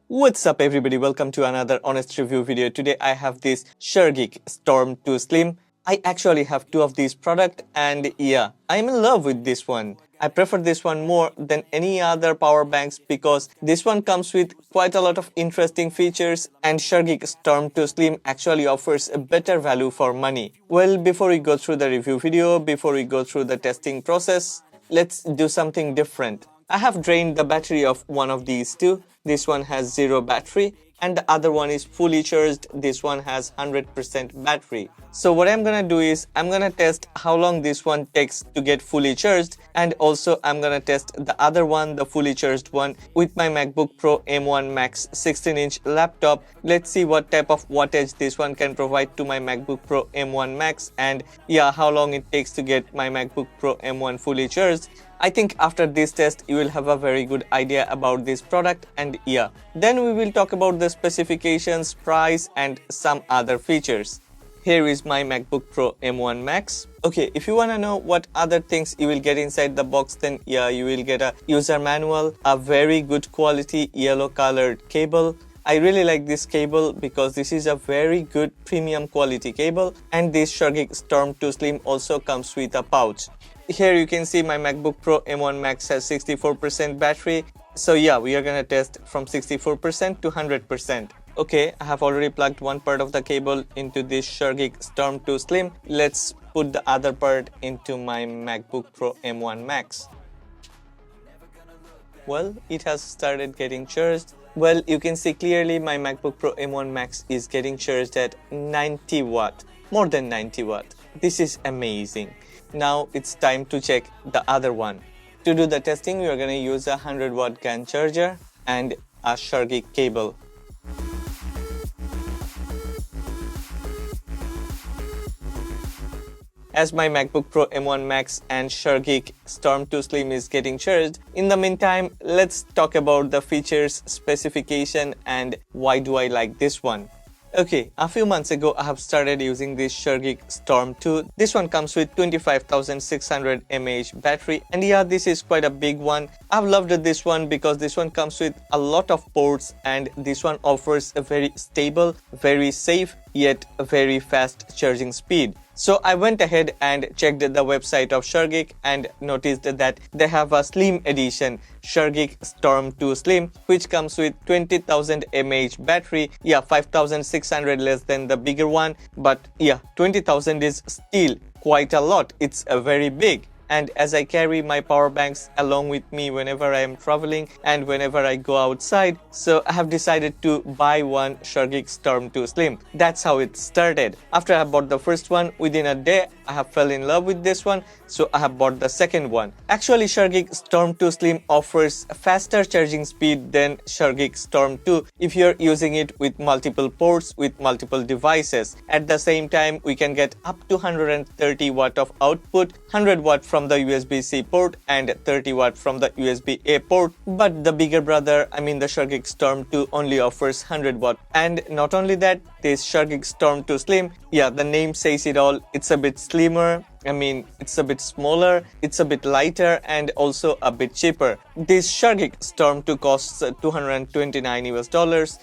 What's up everybody, welcome to another honest review video. Today I have this Shargeek Storm 2 Slim. I actually have two of these products and yeah, I'm in love with this one. I prefer this one more than any other power banks because this one comes with quite a lot of interesting features and Shargeek Storm 2 Slim actually offers a better value for money. Well, before we go through the review video, before we go through the testing process, let's do something different. I have drained the battery of one of these two. This one has 0 battery and the other one is fully charged. This one has 100% battery. So what I'm gonna do is I'm gonna test how long this one takes to get fully charged, and also I'm gonna test the other one, the fully charged one, with my MacBook Pro M1 Max 16-inch laptop. Let's see what type of wattage this one can provide to my MacBook Pro M1 Max, and yeah, how long it takes to get my MacBook Pro M1 fully charged. I think after this test you will have a very good idea about this product, and yeah, then we will talk about the specifications, price and some other features. Here is my MacBook Pro M1 Max. Okay, if you wanna know what other things you will get inside the box, then yeah, you will get a user manual, a very good quality yellow colored cable. I really like this cable because this is a very good premium quality cable, and this Shargeek Storm 2 Slim also comes with a pouch. Here you can see my MacBook Pro M1 Max has 64% battery. So yeah, we are gonna test from 64% to 100%. Okay, I have already plugged one part of the cable into this Shargeek Storm 2 Slim. Let's put the other part into my MacBook Pro M1 Max. Well, it has started getting charged. Well, you can see clearly my MacBook Pro M1 Max is getting charged at 90 watt, more than 90 watt. This is amazing. Now it's time to check the other one. To do the testing, we are going to use a 100 watt GAN charger and a Shargeek cable. As my MacBook Pro M1 Max and Shargeek Storm 2 Slim is getting charged, in the meantime, let's talk about the features, specification and why do I like this one. Okay, a few months ago I have started using this Shargeek Storm 2. This one comes with 25,600 mAh battery, and yeah, this is quite a big one. I've loved this one because this one comes with a lot of ports and this one offers a very stable, very safe, yet very fast charging speed. So I went ahead and checked the website of Shargeek and noticed that they have a slim edition Shargeek Storm 2 Slim, which comes with 20,000 mAh battery. Yeah, 5,600 less than the bigger one, but yeah, 20,000 is still quite a lot. It's a very big. And as I carry my power banks along with me whenever I am traveling and whenever I go outside, so I have decided to buy one Shargeek Storm 2 Slim. That's how it started. After I bought the first one, within a day I have fell in love with this one, so I have bought the second one. Actually, Shargeek Storm 2 Slim offers a faster charging speed than Shargeek Storm 2 if you're using it with multiple ports, with multiple devices. At the same time, we can get up to 130 watt of output, 100 watt from the USB-C port and 30 watt from the USB-A port. But the bigger brother, I mean the Shargeek Storm 2, only offers 100 watt. And not only that, this Shargeek Storm 2 Slim, yeah, the name says it all. It's a bit slimmer. I mean, it's a bit smaller, it's a bit lighter and also a bit cheaper. This Shargeek Storm 2 costs $229 US.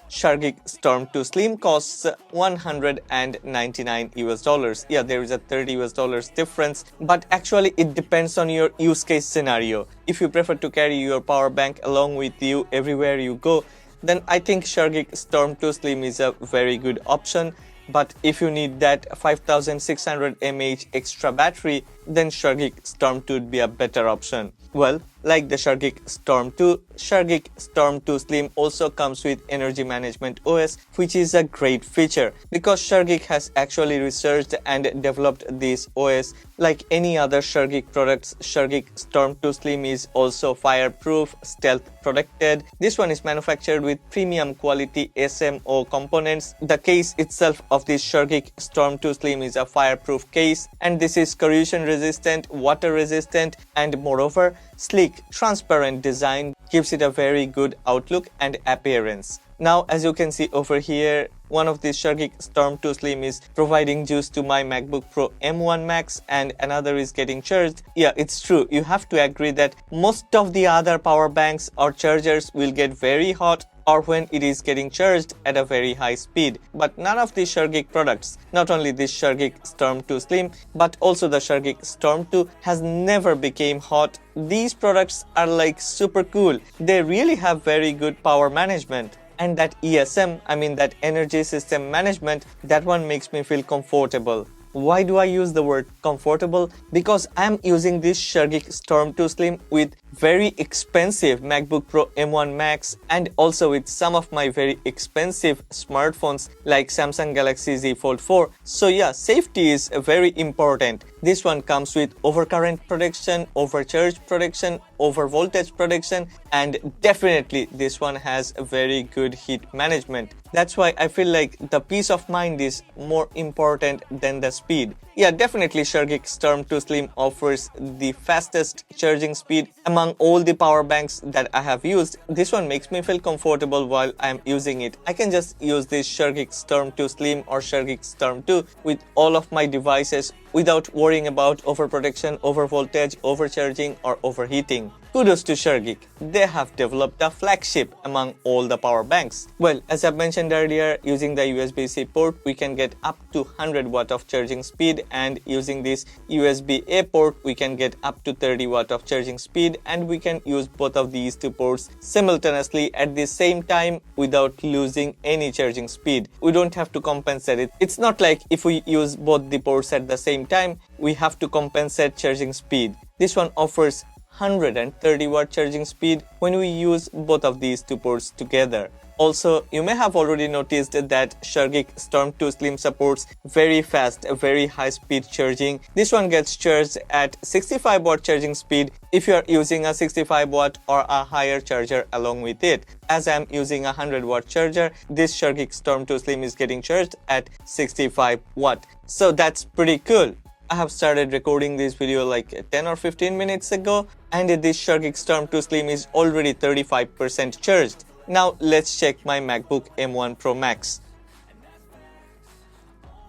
Shargeek Storm 2 Slim costs $199 US. Yeah, there is a $30 US difference, but actually it depends on your use case scenario. If you prefer to carry your power bank along with you everywhere you go, then I think Shargeek Storm 2 Slim is a very good option. But if you need that 5,600 mAh extra battery, then Shargeek Storm 2 would be a better option. Well, like the Shargeek Storm 2, Shargeek Storm 2 Slim also comes with Energy Management OS, which is a great feature because Shargeek has actually researched and developed this OS. Like any other Shargeek products, Shargeek Storm 2 Slim is also fireproof, stealth protected. This one is manufactured with premium quality SMO components. The case itself of this Shargeek Storm 2 Slim is a fireproof case, and this is corrosion resistant, water resistant, and moreover, sleek, transparent design gives it a very good outlook and appearance. Now, as you can see over here, one of these Shargeek Storm 2 Slim is providing juice to my MacBook Pro M1 Max and another is getting charged. Yeah, it's true. You have to agree that most of the other power banks or chargers will get very hot or when it is getting charged at a very high speed. But none of the Shargeek products, not only this Shargeek Storm 2 Slim, but also the Shargeek Storm 2 has never became hot. These products are like super cool. They really have very good power management. And that ESM, I mean that energy system management, that one makes me feel comfortable. Why do I use the word comfortable? Because I'm using this Shargeek Storm 2 Slim with very expensive MacBook Pro M1 Max and also with some of my very expensive smartphones like Samsung Galaxy Z Fold 4. So yeah, safety is very important. This one comes with overcurrent protection, overcharge protection, over voltage protection, and definitely this one has a very good heat management. That's why I feel like the peace of mind is more important than the speed. Yeah, definitely Shargeek Storm 2 Slim offers the fastest charging speed among all the power banks that I have used. This one makes me feel comfortable while I'm using it. I can just use this Shargeek Storm 2 Slim or Shargeek Storm 2 with all of my devices without worrying about overprotection, overvoltage, overcharging or overheating. Kudos to Shargeek. They have developed a flagship among all the power banks. Well, as I mentioned earlier, using the USB-C port, we can get up to 100 watt of charging speed, and using this USB-A port, we can get up to 30 watt of charging speed, and we can use both of these two ports simultaneously at the same time without losing any charging speed. We don't have to compensate it. It's not like if we use both the ports at the same time, we have to compensate charging speed. This one offers 130 watt charging speed when we use both of these two ports together. Also, you may have already noticed that Shargeek Storm 2 Slim supports very fast, very high speed charging. This one gets charged at 65 watt charging speed if you are using a 65 watt or a higher charger along with it. As I am using a 100 watt charger, this Shargeek Storm 2 Slim is getting charged at 65 watt. So that's pretty cool. I have started recording this video like 10 or 15 minutes ago, and this Shargeek Storm 2 Slim is already 35% charged. Now let's check my MacBook M1 Pro Max.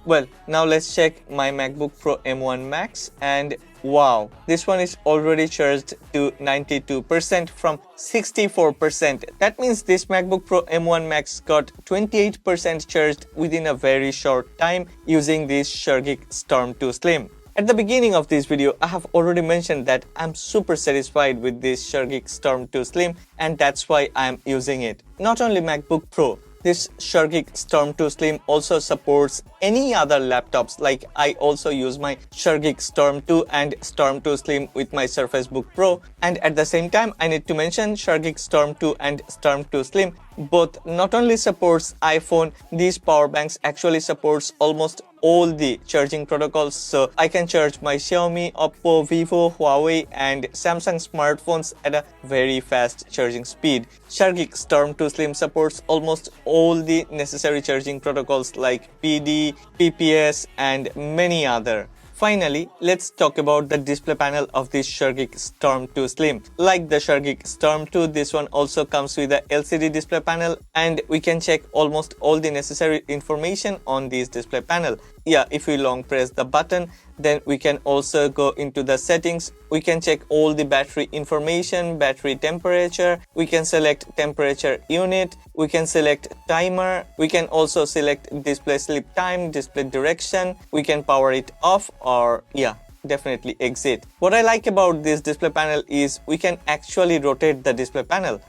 Well, now let's check my MacBook Pro M1 Max, and wow, this one is already charged to 92% from 64%. That means this MacBook Pro M1 Max got 28% charged within a very short time using this Shargeek Storm 2 Slim. At the beginning of this video, I have already mentioned that I'm super satisfied with this Shargeek Storm 2 Slim, and that's why I'm using it. Not only MacBook Pro, this Shargeek Storm 2 Slim also supports any other laptops. Like I also use my Shargeek Storm 2 and Storm 2 Slim with my Surface Book Pro, and at the same time I need to mention Shargeek Storm 2 and Storm 2 Slim both not only supports iPhone, these power banks actually supports almost all the charging protocols, so I can charge my Xiaomi, Oppo, Vivo, Huawei and Samsung smartphones at a very fast charging speed. Shargeek Storm 2 Slim supports almost all the necessary charging protocols like PD, PPS and many other. Finally, let's talk about the display panel of this Shargeek Storm 2 Slim. Like the Shargeek Storm 2, this one also comes with a LCD display panel, and we can check almost all the necessary information on this display panel. Yeah, if we long press the button, then we can also go into the settings. We can check all the battery information, battery temperature. We can select temperature unit. We can select timer. We can also select display sleep time, display direction. We can power it off or definitely exit. What I like about this display panel is we can actually rotate the display panel.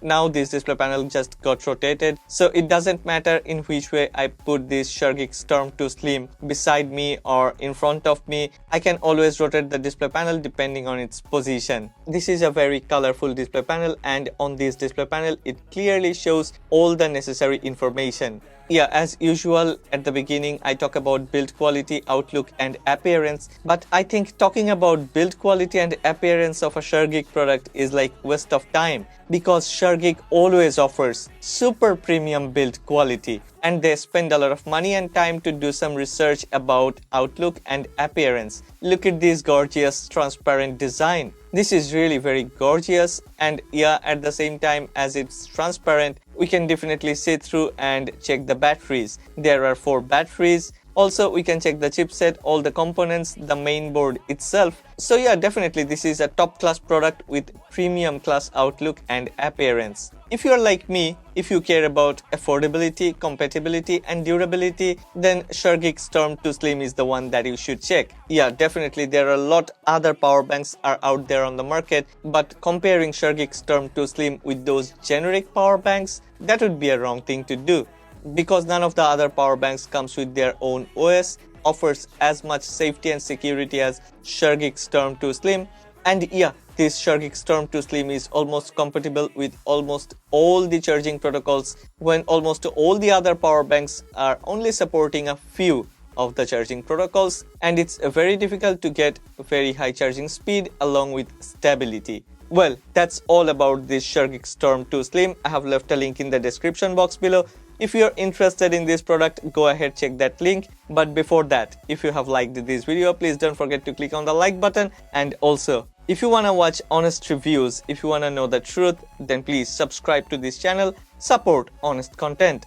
Now this display panel just got rotated, so it doesn't matter in which way I put this Shargeek Storm 2 Slim beside me or in front of me. I can always rotate the display panel depending on its position. This is a very colorful display panel, and on this display panel it clearly shows all the necessary information. Yeah, as usual, at the beginning I talk about build quality, outlook and appearance, but I think talking about build quality and appearance of a Shargeek product is like waste of time, because Shargeek always offers super premium build quality, and they spend a lot of money and time to do some research about outlook and appearance. Look at this gorgeous transparent design. This is really very gorgeous, and yeah, at the same time as it's transparent, we can definitely see through and check the batteries. There are 4 batteries. Also, we can check the chipset, all the components, the main board itself. So yeah, definitely this is a top class product with premium class outlook and appearance. If you are like me, if you care about affordability, compatibility and durability, then Shargeek Storm 2 Slim is the one that you should check. Yeah, definitely there are a lot other power banks are out there on the market, but comparing Shargeek Storm 2 Slim with those generic power banks, that would be a wrong thing to do, because none of the other power banks comes with their own OS, offers as much safety and security as Shargeek Storm 2 Slim. And yeah, this Shargeek Storm 2 Slim is almost compatible with almost all the charging protocols, when almost all the other power banks are only supporting a few of the charging protocols, and it's very difficult to get very high charging speed along with stability. Well, that's all about this Shargeek Storm 2 Slim. I have left a link in the description box below. If you're interested in this product, go ahead, check that link. But before that, if you have liked this video, please don't forget to click on the like button. And also, if you want to watch honest reviews, if you want to know the truth, then please subscribe to this channel, support honest content.